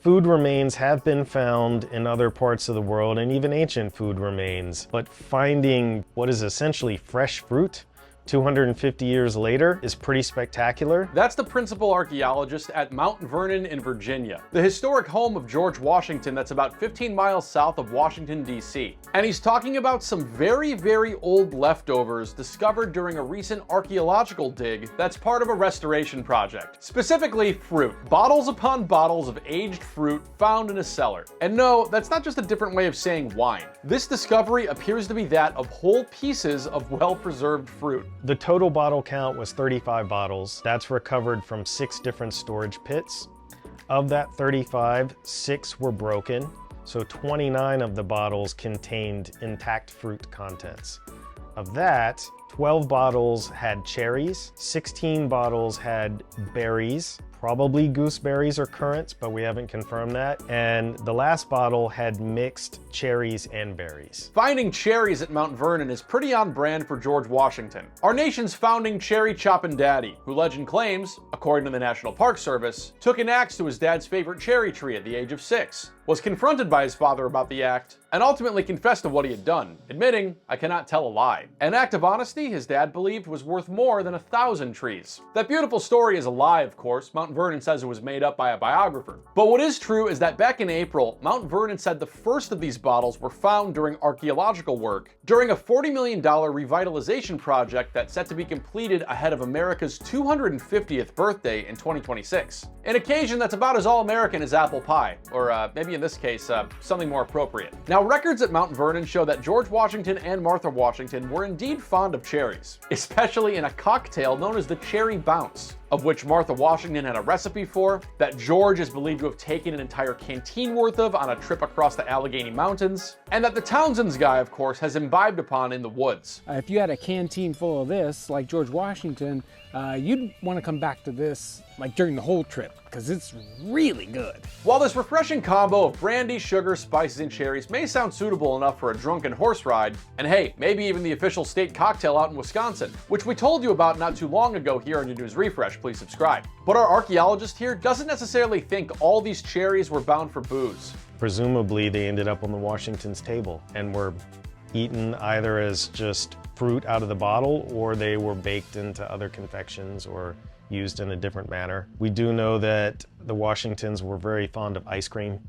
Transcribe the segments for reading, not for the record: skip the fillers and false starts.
Food remains have been found in other parts of the world, and even ancient food remains. But finding what is essentially fresh fruit 250 years later is pretty spectacular. That's the principal archaeologist at Mount Vernon in Virginia, the historic home of George Washington that's about 15 miles south of Washington, D.C. And he's talking about some very, very old leftovers discovered during a recent archaeological dig that's part of a restoration project. Specifically, fruit. Bottles upon bottles of aged fruit found in a cellar. And no, that's not just a different way of saying wine. This discovery appears to be that of whole pieces of well-preserved fruit. The total bottle count was 35 bottles. That's recovered from 6 different storage pits. Of that 35, 6 were broken, so 29 of the bottles contained intact fruit contents. Of that, 12 bottles had cherries, 16 bottles had berries, probably gooseberries or currants, but we haven't confirmed that. And the last bottle had mixed cherries and berries. Finding cherries at Mount Vernon is pretty on brand for George Washington, our nation's founding cherry choppin' daddy, who legend claims, according to the National Park Service, took an axe to his dad's favorite cherry tree at the age of 6, was confronted by his father about the act, and ultimately confessed to what he had done, admitting, "I cannot tell a lie." An act of honesty his dad believed was worth more than 1,000 trees. That beautiful story is a lie, of course. Mount Vernon says it was made up by a biographer. But what is true is that back in April, Mount Vernon said the first of these bottles were found during archaeological work, during a $40 million revitalization project that's set to be completed ahead of America's 250th birthday in 2026. An occasion that's about as all-American as apple pie, or maybe in this case, something more appropriate. Now, records at Mount Vernon show that George Washington and Martha Washington were indeed fond of cherries, especially in a cocktail known as the Cherry Bounce, of which Martha Washington had a recipe for, that George is believed to have taken an entire canteen worth of on a trip across the Allegheny Mountains, and that the Townsend's guy, of course, has imbibed upon in the woods. If you had a canteen full of this, like George Washington, you'd want to come back to this like during the whole trip, because it's really good. While this refreshing combo of brandy, sugar, spices, and cherries may sound suitable enough for a drunken horse ride, and hey, maybe even the official state cocktail out in Wisconsin, which we told you about not too long ago here on your News Refresh, please subscribe. But our archaeologist here doesn't necessarily think all these cherries were bound for booze. Presumably they ended up on the Washington's table and were eaten either as just fruit out of the bottle, or they were baked into other confections or used in a different manner. We do know that the Washingtons were very fond of ice cream.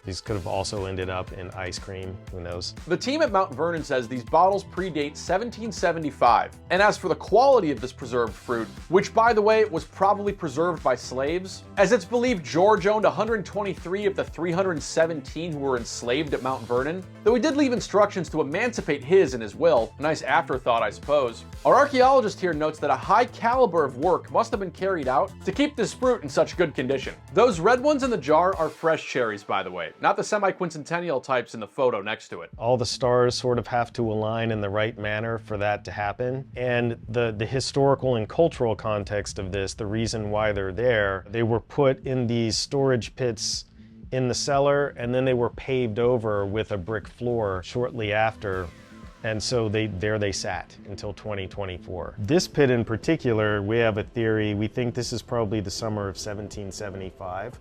These could have also ended up in ice cream, who knows? The team at Mount Vernon says these bottles predate 1775. And as for the quality of this preserved fruit, which by the way was probably preserved by slaves, as it's believed George owned 123 of the 317 who were enslaved at Mount Vernon, though he did leave instructions to emancipate his in his will, a nice afterthought I suppose. Our archaeologist here notes that a high caliber of work must have been carried out to keep this fruit in such good condition. Those red ones in the jar are fresh cherries, by the way, not the semi-quincentennial types in the photo next to it. All the stars sort of have to align in the right manner for that to happen. And the historical and cultural context of this, the reason why they're there, they were put in these storage pits in the cellar, and then they were paved over with a brick floor shortly after. And so there they sat until 2024. This pit in particular, we have a theory. We think this is probably the summer of 1775.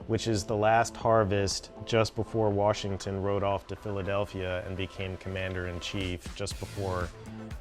Which is the last harvest just before Washington rode off to Philadelphia and became commander-in-chief just before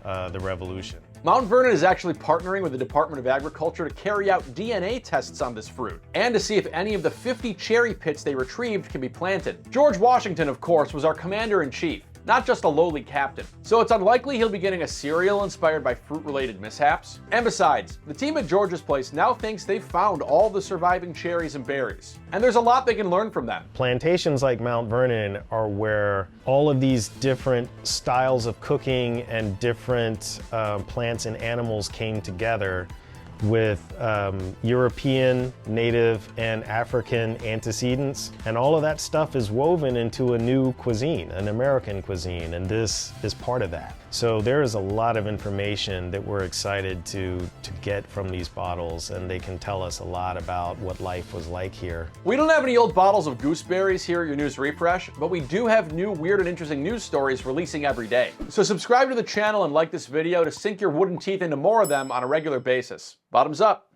the Revolution. Mount Vernon is actually partnering with the Department of Agriculture to carry out DNA tests on this fruit, and to see if any of the 50 cherry pits they retrieved can be planted. George Washington, of course, was our commander-in-chief, not just a lowly captain. So it's unlikely he'll be getting a cereal inspired by fruit-related mishaps. And besides, the team at George's place now thinks they've found all the surviving cherries and berries, and there's a lot they can learn from them. Plantations like Mount Vernon are where all of these different styles of cooking and different plants and animals came together with European, native, and African antecedents. And all of that stuff is woven into a new cuisine, an American cuisine, and this is part of that. So there is a lot of information that we're excited to get from these bottles, and they can tell us a lot about what life was like here. We don't have any old bottles of gooseberries here at your News Refresh, but we do have new weird and interesting news stories releasing every day. So subscribe to the channel and like this video to sink your wooden teeth into more of them on a regular basis. Bottoms up.